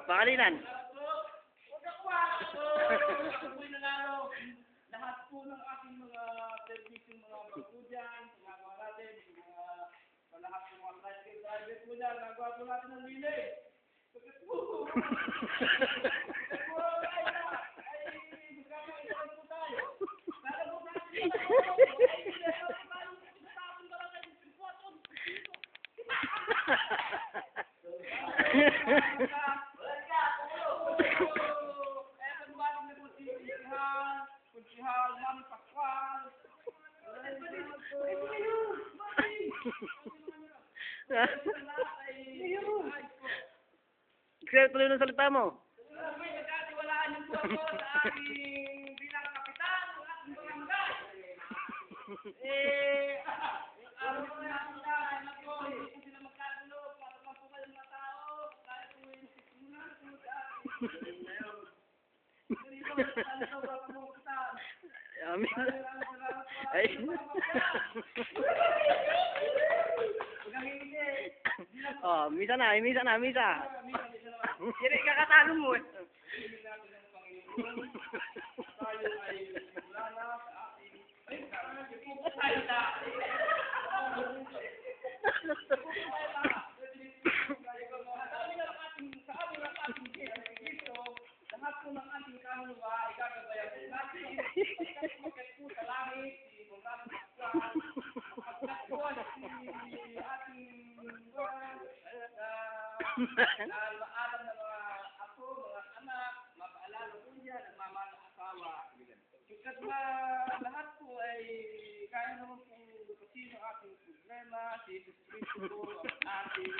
Pangalinan. Lahat po ng ating mga servicing mga bago dyan, tumagawa natin, lahat ng mga driver po dyan, nagawa po natin ng relay. Bakit po? Kaya tuloy ng salita mo. May nagkatiwalaan niyo po ako sa aking bilang kapitan ng ating barangay. Ang araw na natin ako, hindi po sila magkagulo, patapos po kayo mga tao, kaya po yung simulan po sa akin. Hindi po saan ito ba kamukutan? Ay. Oh, misa na, misa na, misa. Yan ay kakatalo mo eh. Tayo ay wala na sa ating... Ay, tayo na. Sa amin ang ating dito, lahat po ng ating kaluluwa ay gagabayan po natin. Kasi magkat po sa langit, si Bonggato Pascual, magkat po si ating alam na mga apo, mga anak, mapaalala po niya, nagmamahal na asawa. Pagkat lahat po ay kaya naman po kasi ang ating problema, si Jesus Cristo po ang ating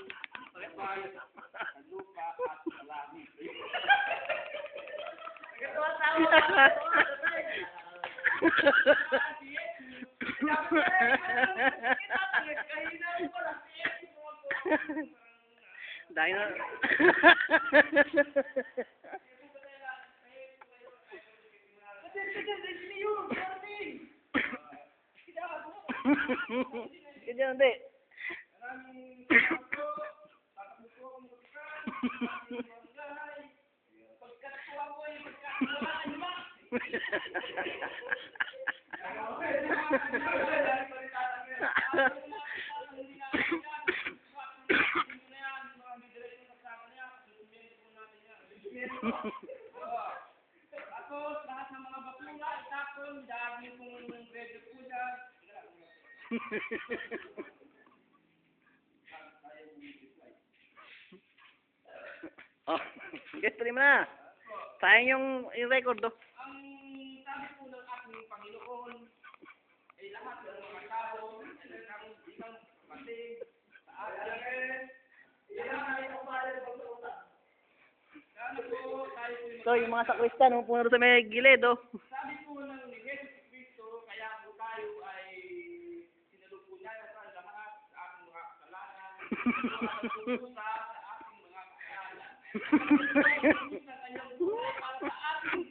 pagpapayos sa lupa at sa langit. Dahil na. Kaya hindi. Tapos, lahat ng mga bakula, itapon, dahil kung pwede po dyan. Oh, guess tuloy mo na. Sayang yung record, oh. Ang sabi po ng ating Panginoon, ay lahat ng mga tao, ay isang pating sa atin. Iyan ay ang pala ng pagkakutan. Kano po, tayo po So, yung mga sakristan, pumunta sa may gilid, oh. sabi po ng ni Jesus Cristo, kaya po tayo ay sinalupuna sa lahat sa ating mga kasalanan, sa ating mga kasalanan. Sa kanyang buhay para sa ating